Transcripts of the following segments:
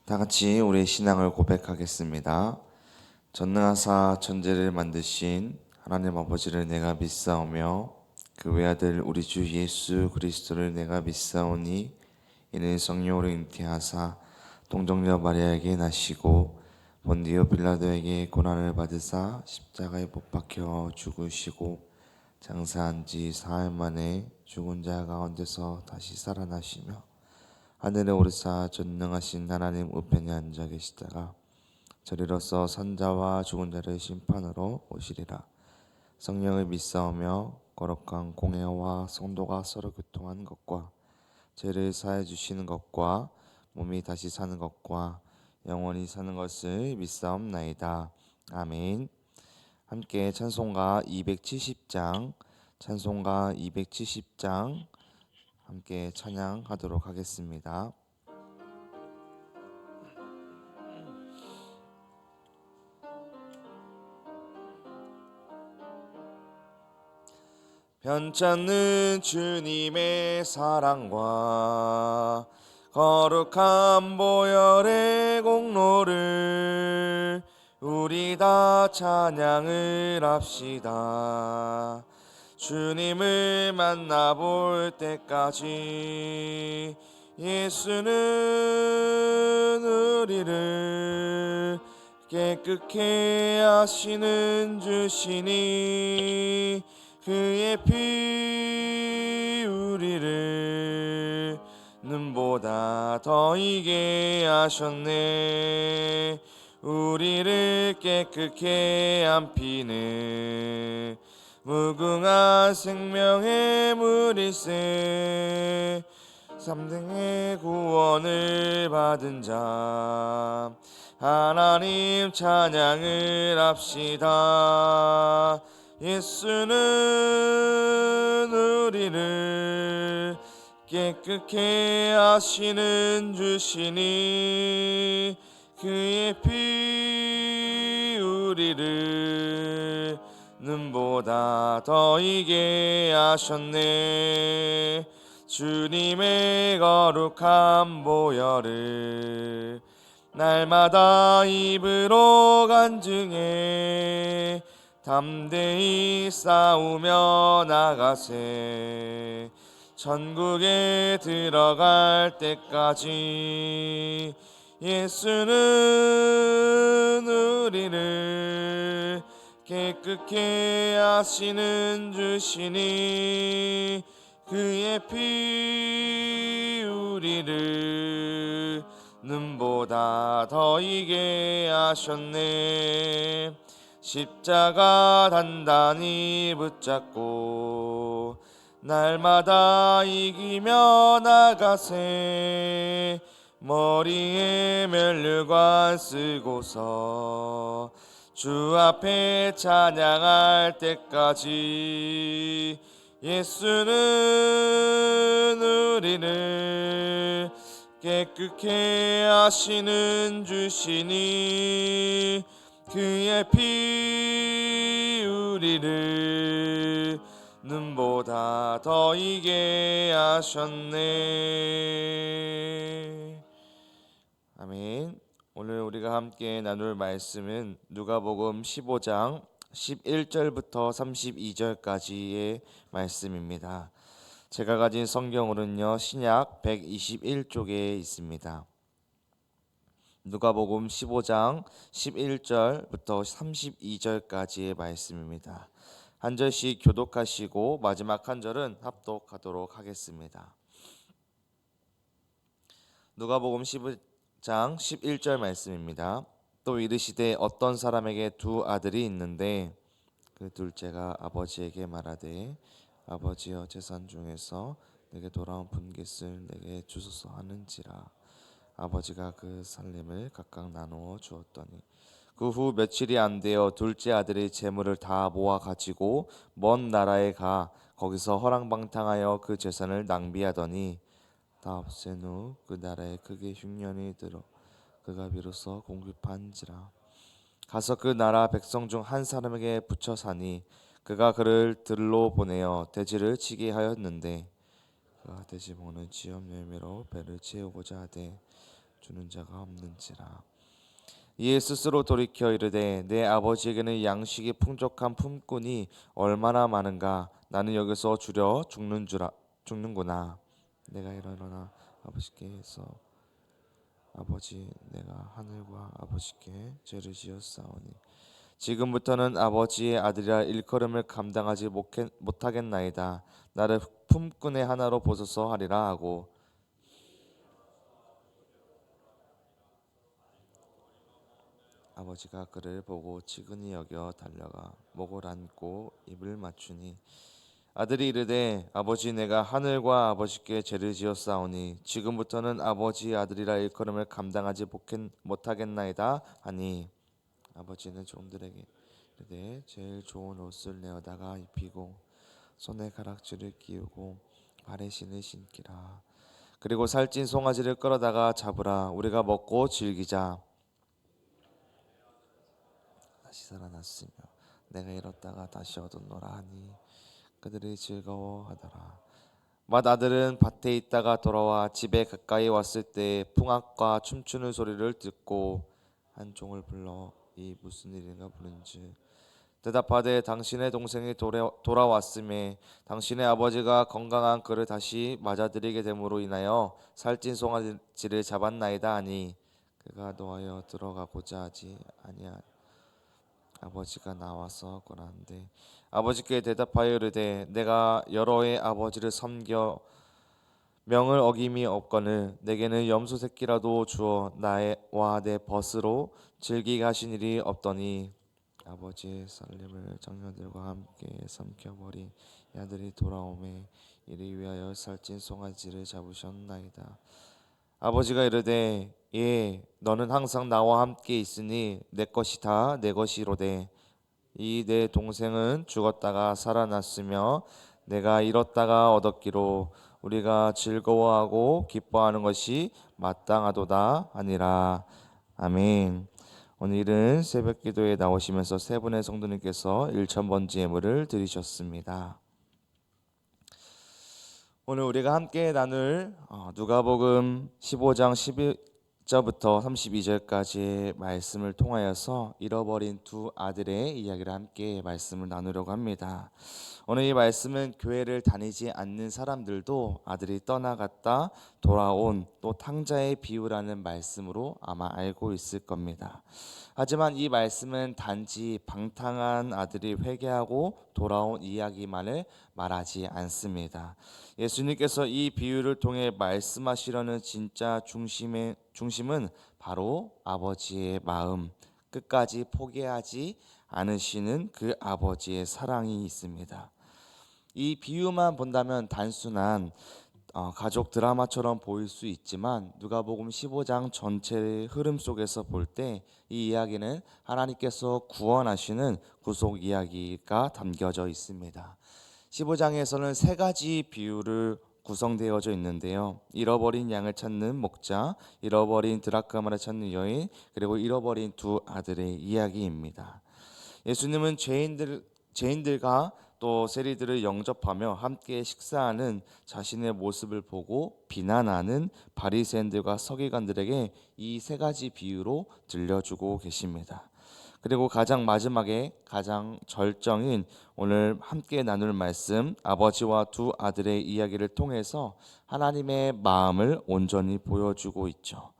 다 같이 우리의 신앙을 고백하겠습니다. 전능하사 천지를 만드신 하나님 아버지를 내가 믿사오며 그 외아들 우리 주 예수 그리스도를 내가 믿사오니 이는 성령으로 잉태하사 동정녀 마리아에게 나시고 본디오 빌라도에게 고난을 받으사 십자가에 못 박혀 죽으시고 장사한 지 사흘 만에 죽은 자 가운데서 다시 살아나시며 하늘에 오르사 전능하신 하나님 우편에 앉아 계시다가 저리로서 산자와 죽은 자를 심판으로 오시리라. 성령을 믿사오며 거룩한 공회와 성도가 서로 교통하는 것과 죄를 사해 주시는 것과 몸이 다시 사는 것과 영원히 사는 것을 믿사옵나이다. 아멘. 함께 찬송가 270장 함께 찬양하도록 하겠습니다. 편찮는 주님의 사랑과 거룩한 보혈의 공로를 우리 다 찬양을 합시다. 주님을 만나볼 때까지 예수는 우리를 깨끗게 하시는 주시니 그의 피 우리를 눈보다 더 이게 하셨네. 우리를 깨끗게 한 피는 무궁한 생명의 물일세. 삼등의 구원을 받은 자 하나님 찬양을 합시다. 예수는 우리를 깨끗게 하시는 주시니 그의 피 우리를 눈보다 더 이게 하셨네. 주님의 거룩한 보혈을 날마다 입으로 간증해 담대히 싸우며 나가세. 천국에 들어갈 때까지 예수는 우리를 깨끗게 하시는 주시니 그의 피 우리를 눈보다 더 이게 하셨네. 십자가 단단히 붙잡고 날마다 이기며 나가세. 머리에 면류관 쓰고서 주 앞에 찬양할 때까지 예수는 우리를 깨끗게 하시는 주시니 그의 피 우리를 눈보다 더 이게 하셨네. 아멘. 오늘 우리가 함께 나눌 말씀은 누가복음 15장 11절부터 32절까지의 말씀입니다. 제가 가진 성경으로는요 신약 121쪽에 있습니다. 누가복음 15장 11절부터 32절까지의 말씀입니다. 한 절씩 교독하시고 마지막 한 절은 합독하도록 하겠습니다. 누가복음 15장 11절 말씀입니다. 또 이르시되 어떤 사람에게 두 아들이 있는데 그 둘째가 아버지에게 말하되 아버지여 재산 중에서 내게 돌아온 분깃을 내게 주소서 하는지라. 아버지가 그 살림을 각각 나누어 주었더니 그 후 며칠이 안 되어 둘째 아들의 재물을 다 모아 가지고 먼 나라에 가 거기서 허랑방탕하여 그 재산을 낭비하더니 다 없앤 후 그 나라에 크게 흉년이 들어 그가 비로소 공급한지라. 가서 그 나라 백성 중 한 사람에게 붙여 사니 그가 그를 들로 보내어 돼지를 치게 하였는데 그가 돼지 먹는 지엄 열매로 배를 채우고자 하되 주는 자가 없는지라. 이에 스스로 돌이켜 이르되 내 아버지에게는 양식이 풍족한 품꾼이 얼마나 많은가. 나는 여기서 줄여 죽는구나. 내가 일어나 아버지께 해서 아버지 내가 하늘과 아버지께 죄를 지었사오니 지금부터는 아버지의 아들이라 일컬음을 감당하지 못하겠나이다. 나를 품꾼의 하나로 보소서 하리라 하고 아버지가 그를 보고 지근히 여겨 달려가 목을 안고 입을 맞추니 아들이 이르되 아버지 내가 하늘과 아버지께 죄를 지었사오니 지금부터는 아버지의 아들이라 일컬음을 감당하지 못하겠나이다 하니 아버지는 종들에게 이르되 제일 좋은 옷을 내어다가 입히고 손에 가락지를 끼우고 발에 신을 신기라. 그리고 살찐 송아지를 끌어다가 잡으라. 우리가 먹고 즐기자. 다시 살아났으며 내가 잃었다가 다시 얻었노라 하니 그들이 즐거워하더라. 맏아들은 밭에 있다가 돌아와 집에 가까이 왔을 때 풍악과 춤추는 소리를 듣고 한 종을 불러 이 무슨 일인가 부른즉 대답하되 당신의 동생이 돌아왔음에 당신의 아버지가 건강한 그를 다시 맞아들이게 됨으로 인하여 살찐 송아지를 잡았나이다 하니 그가 노하여 들어가고자 하지 아니하 아버지가 나와서 권하는데 아버지께 대답하여 이르되 내가 여러 해 아버지를 섬겨 명을 어김이 없거늘 내게는 염소 새끼라도 주어 나와 내 벗으로 즐기게 하신 일이 없더니 아버지의 살림을 장녀들과 함께 삼켜버린 아들이 돌아오매 이를 위하여 살찐 송아지를 잡으셨나이다. 아버지가 이르되 예 너는 항상 나와 함께 있으니 내 것이 다 내 것이로되 이 내 동생은 죽었다가 살아났으며 내가 잃었다가 얻었기로 우리가 즐거워하고 기뻐하는 것이 마땅하도다 하니라. 아멘. 오늘은 새벽기도에 나오시면서 세 분의 성도님께서 1,000번째 예물을 드리셨습니다. 오늘 우리가 함께 나눌 누가복음 15장 11절부터 32절까지의 말씀을 통하여서 잃어버린 두 아들의 이야기를 함께 말씀을 나누려고 합니다. 오늘 이 말씀은 교회를 다니지 않는 사람들도 아들이 떠나갔다 돌아온 또 탕자의 비유라는 말씀으로 아마 알고 있을 겁니다. 하지만 이 말씀은 단지 방탕한 아들이 회개하고 돌아온 이야기만을 말하지 않습니다. 예수님께서 이 비유를 통해 말씀하시려는 진짜 중심은 바로 아버지의 마음, 끝까지 포기하지 않으시는 그 아버지의 사랑이 있습니다. 이 비유만 본다면 단순한 가족 드라마처럼 보일 수 있지만 누가복음 15장 전체의 흐름 속에서 볼 때 이 이야기는 하나님께서 구원하시는 구속 이야기가 담겨져 있습니다. 15장에서는 세 가지 비유를 구성되어져 있는데요. 잃어버린 양을 찾는 목자, 잃어버린 드라크마를 찾는 여인, 그리고 잃어버린 두 아들의 이야기입니다. 예수님은 죄인들과 또 세리들을 영접하며 함께 식사하는 자신의 모습을 보고 비난하는 바리새인들과 서기관들에게 이 세 가지 비유로 들려주고 계십니다. 그리고 가장 마지막에 가장 절정인 오늘 함께 나눌 말씀 아버지와 두 아들의 이야기를 통해서 하나님의 마음을 온전히 보여주고 있죠.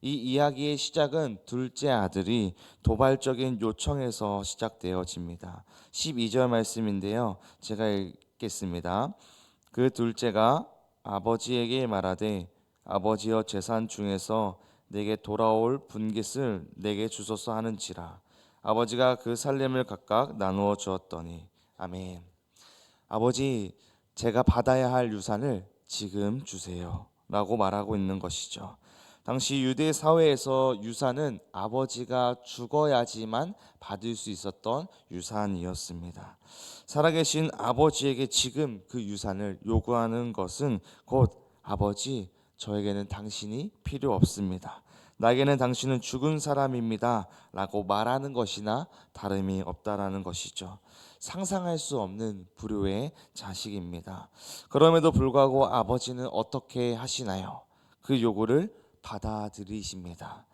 이 이야기의 시작은 둘째 아들이 도발적인 요청에서 시작되어집니다. 12절 말씀인데요. 제가 읽겠습니다. 그 둘째가 아버지에게 말하되 아버지여 재산 중에서 내게 돌아올 분깃을 내게 주소서 하는지라. 아버지가 그 살림을 각각 나누어 주었더니 아멘. 아버지 제가 받아야 할 유산을 지금 주세요 라고 말하고 있는 것이죠. 당시 유대 사회에서 유산은 아버지가 죽어야지만 받을 수 있었던 유산이었습니다. 살아계신 아버지에게 지금 그 유산을 요구하는 것은 곧 아버지 저에게는 당신이 필요 없습니다. 나에게는 당신은 죽은 사람입니다 라고 말하는 것이나 다름이 없다라는 것이죠. 상상할 수 없는 불효의 자식입니다. 그럼에도 불구하고 아버지는 어떻게 하시나요? 그 요구를 받아들이십니다.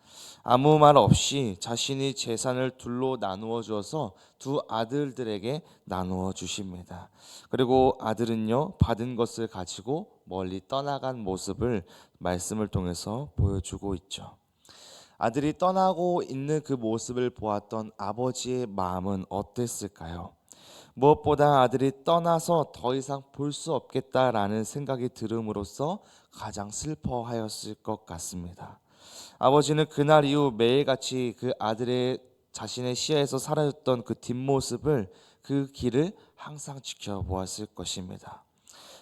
아무 말 없이 자신이 재산을 둘로 나누어 주어서 두 아들들에게 나누어 주십니다. 그리고 아들은요, 받은 것을 가지고 멀리 떠나간 모습을 말씀을 통해서 보여주고 있죠. 아들이 떠나고 있는 그 모습을 보았던 아버지의 마음은 어땠을까요? 무엇보다 아들이 떠나서 더 이상 볼 수 없겠다라는 생각이 들음으로써 가장 슬퍼하였을 것 같습니다. 아버지는 그날 이후 매일같이 그 아들의 자신의 시야에서 사라졌던 그 뒷모습을, 그 길을 항상 지켜보았을 것입니다.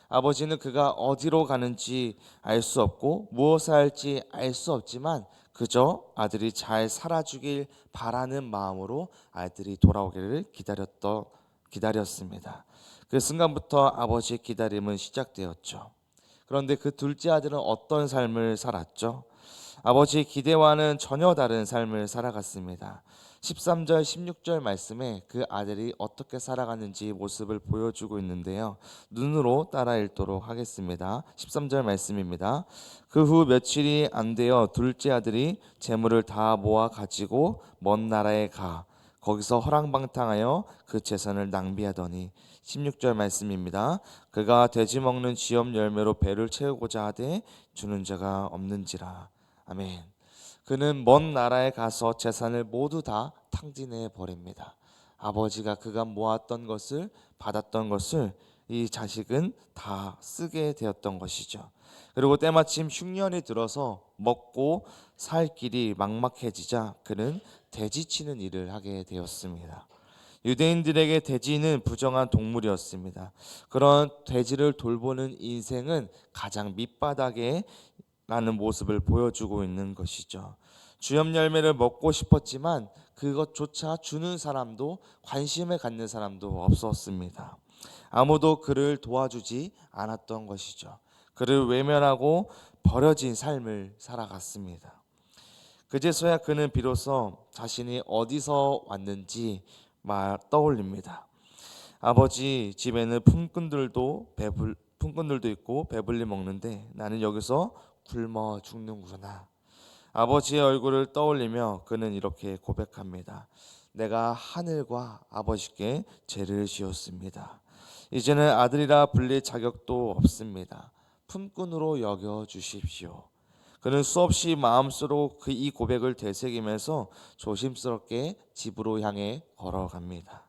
아버지는 그가 어디로 가는지 알 수 없고 무엇을 할지 알 수 없지만 그저 아들이 잘 살아주길 바라는 마음으로 아들이 돌아오기를 기다렸습니다. 그 순간부터 아버지의 기다림은 시작되었죠. 그런데 그 둘째 아들은 어떤 삶을 살았죠? 아버지의 기대와는 전혀 다른 삶을 살아갔습니다. 13절 16절 말씀에 그 아들이 어떻게 살아가는지 모습을 보여주고 있는데요. 눈으로 따라 읽도록 하겠습니다. 13절 말씀입니다. 그 후 며칠이 안 되어 둘째 아들이 재물을 다 모아 가지고 먼 나라에 가 거기서 허랑방탕하여 그 재산을 낭비하더니 16절 말씀입니다. 그가 돼지 먹는 지엽 열매로 배를 채우고자 하되 주는 자가 없는지라. 아멘. 그는 먼 나라에 가서 재산을 모두 다 탕진해 버립니다. 아버지가 그가 모았던 것을, 받았던 것을 이 자식은 다 쓰게 되었던 것이죠. 그리고 때마침 흉년이 들어서 먹고 살 길이 막막해지자 그는 돼지 치는 일을 하게 되었습니다. 유대인들에게 돼지는 부정한 동물이었습니다. 그런 돼지를 돌보는 인생은 가장 밑바닥에 라는 모습을 보여주고 있는 것이죠. 주염 열매를 먹고 싶었지만 그것조차 주는 사람도, 관심을 갖는 사람도 없었습니다. 아무도 그를 도와주지 않았던 것이죠. 그를 외면하고 버려진 삶을 살아갔습니다. 그제서야 그는 비로소 자신이 어디서 왔는지 떠올립니다. 아버지 집에는 품꾼들도 있고 배불리 먹는데 나는 여기서 굶어 죽는구나. 아버지의 얼굴을 떠올리며 그는 이렇게 고백합니다. 내가 하늘과 아버지께 죄를 지었습니다. 이제는 아들이라 불릴 자격도 없습니다. 품꾼으로 여겨 주십시오. 그는 수없이 마음속으로 이 고백을 되새기면서 조심스럽게 집으로 향해 걸어갑니다.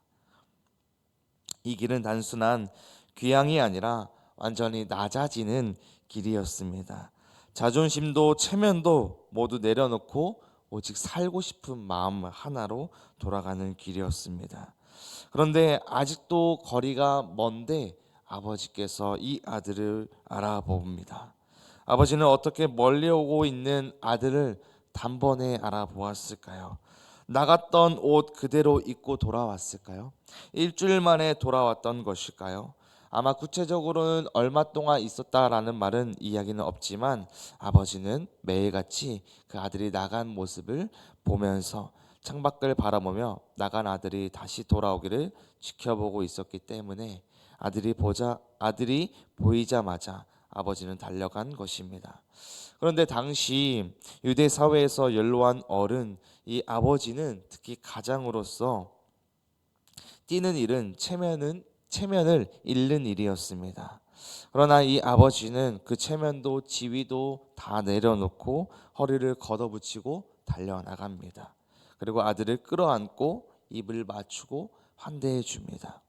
이 길은 단순한 귀향이 아니라 완전히 낮아지는 길이었습니다. 자존심도 체면도 모두 내려놓고 오직 살고 싶은 마음 하나로 돌아가는 길이었습니다. 그런데 아직도 거리가 먼데 아버지께서 이 아들을 알아봅니다. 아버지는 어떻게 멀리 오고 있는 아들을 단번에 알아보았을까요? 나갔던 옷 그대로 입고 돌아왔을까요? 일주일 만에 돌아왔던 것일까요? 아마 구체적으로는 얼마 동안 있었다라는 말은 이야기는 없지만 아버지는 매일같이 그 아들이 나간 모습을 보면서 창밖을 바라보며 나간 아들이 다시 돌아오기를 지켜보고 있었기 때문에 아들이 보이자마자 아버지는 달려간 것입니다. 그런데 당시 유대 사회에서 연로한 어른, 이 아버지는 특히 가장으로서 뛰는 일은 체면을 잃는 일이었습니다. 그러나 이 아버지는 그 체면도 지위도 다 내려놓고 허리를 걷어붙이고 달려나갑니다. 그리고 아들을 끌어안고 입을 맞추고 환대해 줍니다.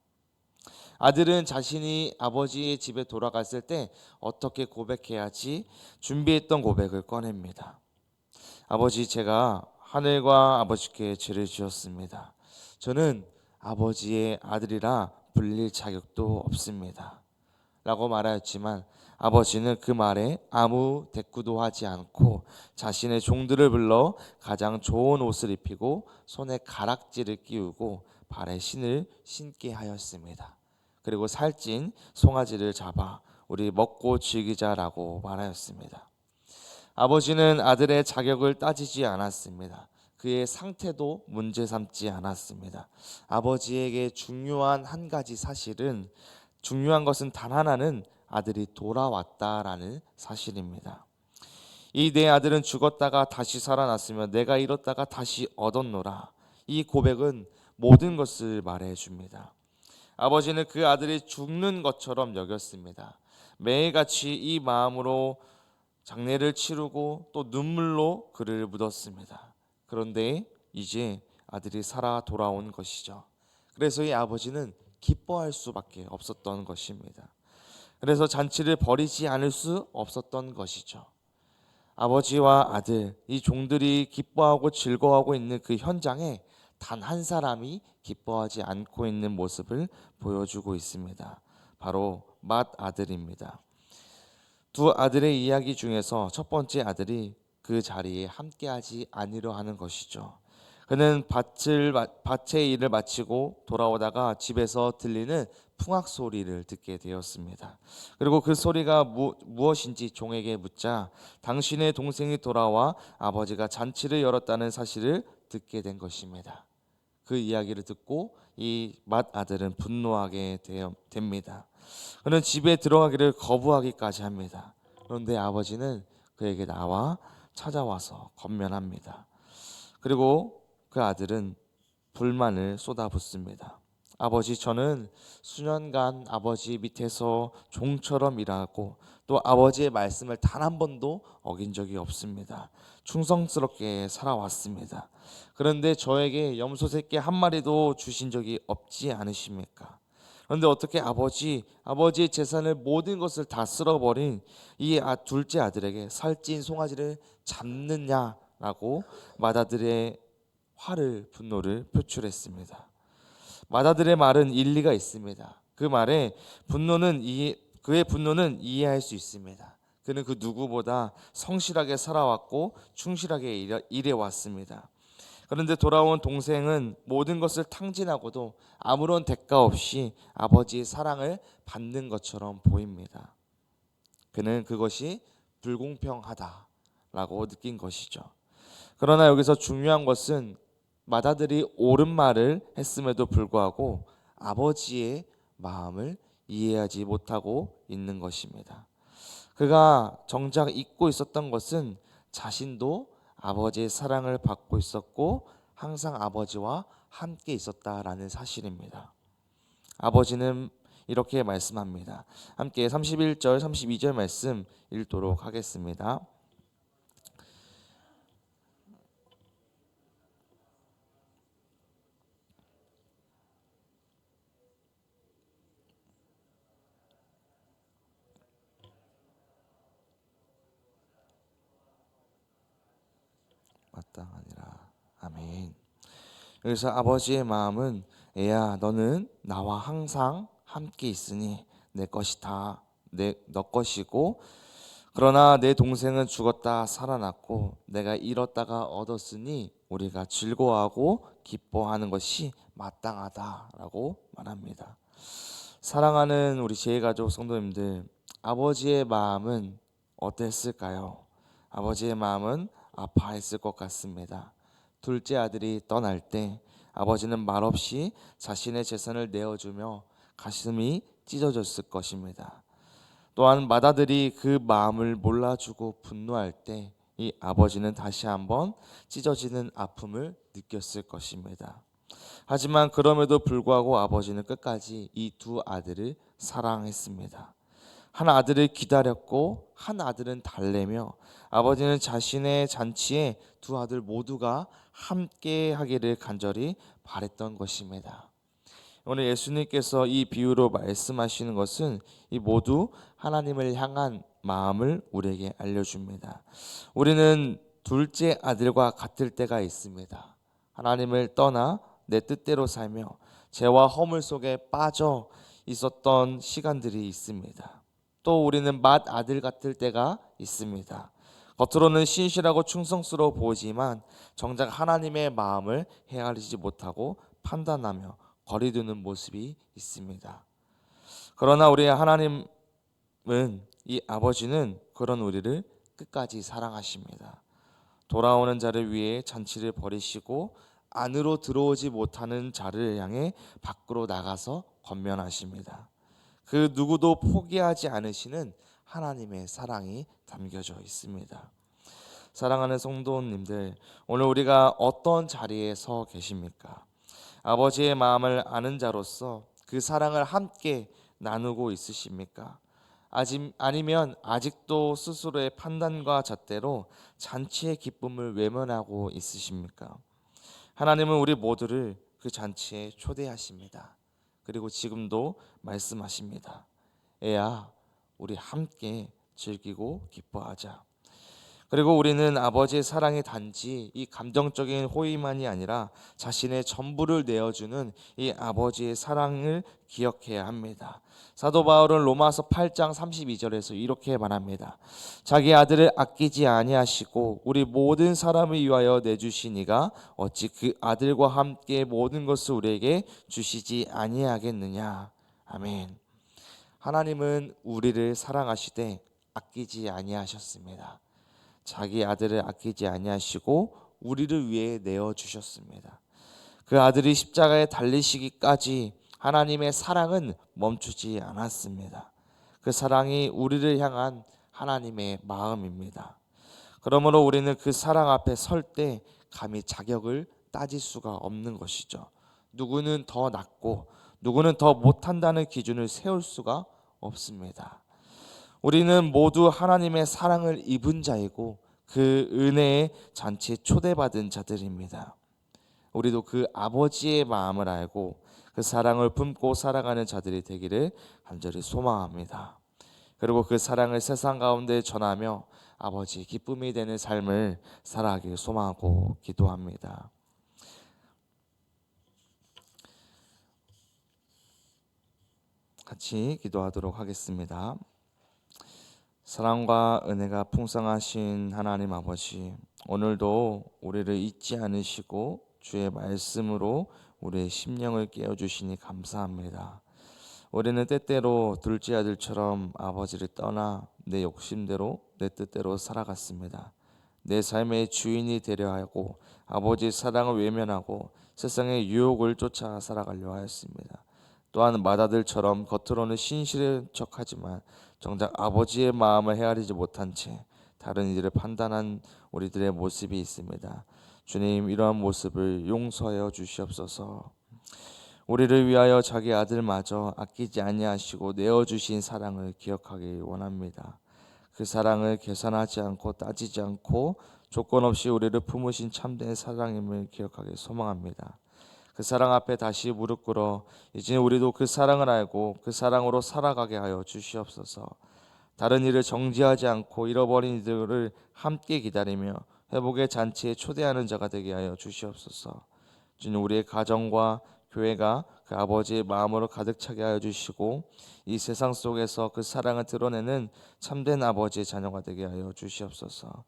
아들은 자신이 아버지의 집에 돌아갔을 때 어떻게 고백해야지 준비했던 고백을 꺼냅니다. 아버지, 제가 하늘과 아버지께 죄를 지었습니다. 저는 아버지의 아들이라 불릴 자격도 없습니다. 라고 말하였지만 아버지는 그 말에 아무 대꾸도 하지 않고 자신의 종들을 불러 가장 좋은 옷을 입히고 손에 가락지를 끼우고 발에 신을 신게 하였습니다. 그리고 살찐 송아지를 잡아 우리 먹고 즐기자라고 말하였습니다. 아버지는 아들의 자격을 따지지 않았습니다. 그의 상태도 문제 삼지 않았습니다. 아버지에게 중요한 한 가지 사실은, 중요한 것은 단 하나는 아들이 돌아왔다라는 사실입니다. 이 내 아들은 죽었다가 다시 살아났으며 내가 잃었다가 다시 얻었노라. 이 고백은 모든 것을 말해 줍니다. 아버지는 그 아들이 죽는 것처럼 여겼습니다. 매일같이 이 마음으로 장례를 치르고 또 눈물로 그를 묻었습니다. 그런데 이제 아들이 살아 돌아온 것이죠. 그래서 이 아버지는 기뻐할 수밖에 없었던 것입니다. 그래서 잔치를 벌이지 않을 수 없었던 것이죠. 아버지와 아들, 이 종들이 기뻐하고 즐거워하고 있는 그 현장에 단 한 사람이 기뻐하지 않고 있는 모습을 보여주고 있습니다. 바로 맏아들입니다. 두 아들의 이야기 중에서 첫 번째 아들이 그 자리에 함께하지 아니려 하는 것이죠. 그는 밭의 일을 마치고 돌아오다가 집에서 들리는 풍악 소리를 듣게 되었습니다. 그리고 그 소리가 무엇인지 종에게 묻자 당신의 동생이 돌아와 아버지가 잔치를 열었다는 사실을 듣게 된 것입니다. 그 이야기를 듣고 이 맏아들은 분노하게 됩니다. 그는 집에 들어가기를 거부하기까지 합니다. 그런데 아버지는 그에게 나와 찾아와서 권면합니다. 그리고 그 아들은 불만을 쏟아붓습니다. 아버지, 저는 수년간 아버지 밑에서 종처럼 일하고 또 아버지의 말씀을 단 한 번도 어긴 적이 없습니다. 충성스럽게 살아왔습니다. 그런데 저에게 염소 새끼 한 마리도 주신 적이 없지 않으십니까? 그런데 어떻게 아버지의 재산을 모든 것을 다 쓸어버린 이 둘째 아들에게 살찐 송아지를 잡느냐라고 맏아들의 분노를 표출했습니다. 맏아들의 말은 일리가 있습니다. 그 말에 그의 분노는 이해할 수 있습니다. 그는 그 누구보다 성실하게 살아왔고 충실하게 일해왔습니다. 그런데 돌아온 동생은 모든 것을 탕진하고도 아무런 대가 없이 아버지의 사랑을 받는 것처럼 보입니다. 그는 그것이 불공평하다라고 느낀 것이죠. 그러나 여기서 중요한 것은 맏아들이 옳은 말을 했음에도 불구하고 아버지의 마음을 이해하지 못하고 있는 것입니다. 그가 정작 잊고 있었던 것은 자신도 아버지의 사랑을 받고 있었고 항상 아버지와 함께 있었다라는 사실입니다. 아버지는 이렇게 말씀합니다. 함께 31절 32절 말씀 읽도록 하겠습니다. 마땅하니라. 아멘. 여기서 아버지의 마음은 애야, 너는 나와 항상 함께 있으니 내 것이다. 너 것이고, 그러나 내 동생은 죽었다 살아났고 내가 잃었다가 얻었으니 우리가 즐거워하고 기뻐하는 것이 마땅하다라고 말합니다. 사랑하는 우리 제일가족 성도님들, 아버지의 마음은 어땠을까요? 아버지의 마음은 아파했을 것 같습니다. 둘째 아들이 떠날 때 아버지는 말없이 자신의 재산을 내어주며 가슴이 찢어졌을 것입니다. 또한 맏아들이 그 마음을 몰라주고 분노할 때 이 아버지는 다시 한번 찢어지는 아픔을 느꼈을 것입니다. 하지만 그럼에도 불구하고 아버지는 끝까지 이 두 아들을 사랑했습니다. 한 아들을 기다렸고 한 아들은 달래며 아버지는 자신의 잔치에 두 아들 모두가 함께 하기를 간절히 바랬던 것입니다. 오늘 예수님께서 이 비유로 말씀하시는 것은 이 모두 하나님을 향한 마음을 우리에게 알려줍니다. 우리는 둘째 아들과 같을 때가 있습니다. 하나님을 떠나 내 뜻대로 살며 죄와 허물 속에 빠져 있었던 시간들이 있습니다. 또 우리는 맏아들 같을 때가 있습니다. 겉으로는 신실하고 충성스러워 보이지만 정작 하나님의 마음을 헤아리지 못하고 판단하며 거리두는 모습이 있습니다. 그러나 우리 하나님은, 이 아버지는 그런 우리를 끝까지 사랑하십니다. 돌아오는 자를 위해 잔치를 벌이시고 안으로 들어오지 못하는 자를 향해 밖으로 나가서 권면하십니다. 그 누구도 포기하지 않으시는 하나님의 사랑이 담겨져 있습니다. 사랑하는 성도님들, 오늘 우리가 어떤 자리에 서 계십니까? 아버지의 마음을 아는 자로서 그 사랑을 함께 나누고 있으십니까? 아니면 아직도 스스로의 판단과 잣대로 잔치의 기쁨을 외면하고 있으십니까? 하나님은 우리 모두를 그 잔치에 초대하십니다. 그리고 지금도 말씀하십니다. 애야, 우리 함께 즐기고 기뻐하자. 그리고 우리는 아버지의 사랑이 단지 이 감정적인 호의만이 아니라 자신의 전부를 내어주는 이 아버지의 사랑을 기억해야 합니다. 사도 바울은 로마서 8장 32절에서 이렇게 말합니다. 자기 아들을 아끼지 아니하시고 우리 모든 사람을 위하여 내주시니가 어찌 그 아들과 함께 모든 것을 우리에게 주시지 아니하겠느냐. 아멘. 하나님은 우리를 사랑하시되 아끼지 아니하셨습니다. 자기 아들을 아끼지 아니하시고 우리를 위해 내어 주셨습니다. 그 아들이 십자가에 달리시기까지 하나님의 사랑은 멈추지 않았습니다. 그 사랑이 우리를 향한 하나님의 마음입니다. 그러므로 우리는 그 사랑 앞에 설 때 감히 자격을 따질 수가 없는 것이죠. 누구는 더 낫고 누구는 더 못한다는 기준을 세울 수가 없습니다. 우리는 모두 하나님의 사랑을 입은 자이고 그 은혜의 잔치에 초대받은 자들입니다. 우리도 그 아버지의 마음을 알고 그 사랑을 품고 살아가는 자들이 되기를 간절히 소망합니다. 그리고 그 사랑을 세상 가운데 전하며 아버지의 기쁨이 되는 삶을 살아가길 소망하고 기도합니다. 같이 기도하도록 하겠습니다. 사랑과 은혜가 풍성하신 하나님 아버지, 오늘도 우리를 잊지 않으시고 주의 말씀으로 우리의 심령을 깨워주시니 감사합니다. 우리는 때때로 둘째 아들처럼 아버지를 떠나 내 욕심대로 내 뜻대로 살아갔습니다. 내 삶의 주인이 되려 하고 아버지의 사랑을 외면하고 세상의 유혹을 쫓아 살아가려 하였습니다. 또한 맏아들처럼 겉으로는 신실한 척하지만 정작 아버지의 마음을 헤아리지 못한 채 다른 이들을 판단한 우리들의 모습이 있습니다. 주님, 이러한 모습을 용서하여 주시옵소서. 우리를 위하여 자기 아들마저 아끼지 아니하시고 내어주신 사랑을 기억하기 원합니다. 그 사랑을 계산하지 않고 따지지 않고 조건 없이 우리를 품으신 참된 사랑임을 기억하기 소망합니다. 그 사랑 앞에 다시 무릎 꿇어 이제 우리도 그 사랑을 알고 그 사랑으로 살아가게 하여 주시옵소서. 다른 일을 정지하지 않고 잃어버린 이들을 함께 기다리며 회복의 잔치에 초대하는 자가 되게 하여 주시옵소서. 주님, 우리의 가정과 교회가 그 아버지의 마음으로 가득 차게 하여 주시고 이 세상 속에서 그 사랑을 드러내는 참된 아버지의 자녀가 되게 하여 주시옵소서.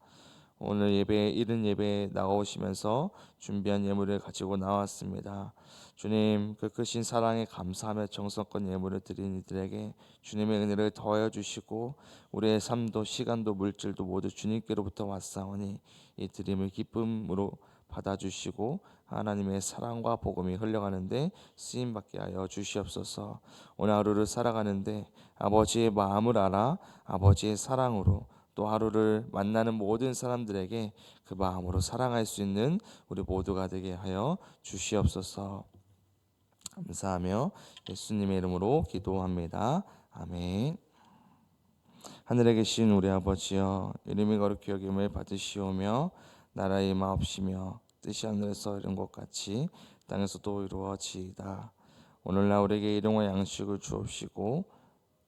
오늘 예배 이른 예배에 나오시면서 준비한 예물을 가지고 나왔습니다. 주님, 그 크신 사랑에 감사하며 정성껏 예물을 드린 이들에게 주님의 은혜를 더하여 주시고 우리의 삶도 시간도 물질도 모두 주님께로부터 왔사오니 이 드림을 기쁨으로 받아주시고 하나님의 사랑과 복음이 흘러가는데 쓰임받게 하여 주시옵소서. 오늘 하루를 살아가는데 아버지의 마음을 알아 아버지의 사랑으로 또 하루를 만나는 모든 사람들에게 그 마음으로 사랑할 수 있는 우리 모두가 되게 하여 주시옵소서. 감사하며 예수님의 이름으로 기도합니다. 아멘. 하늘에 계신 우리 아버지여, 이름이 거룩히 여김을 받으시오며 나라의 임하옵시며 뜻이 하늘에서 이룬 것 같이 땅에서도 이루어지이다. 오늘날 우리에게 일용할 양식을 주옵시고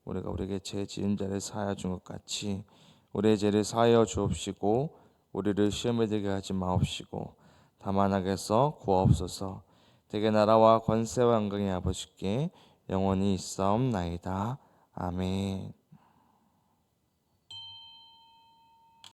우리가 우리에게 죄 지은 자를 사하여 준 것 같이 우리의 죄를 사하여 주옵시고 우리를 시험에 들게 하지 마옵시고 다만 악에서 구하옵소서. 대개 나라와 권세와 영광의 아버지께 영원히 있사옵나이다. 아멘.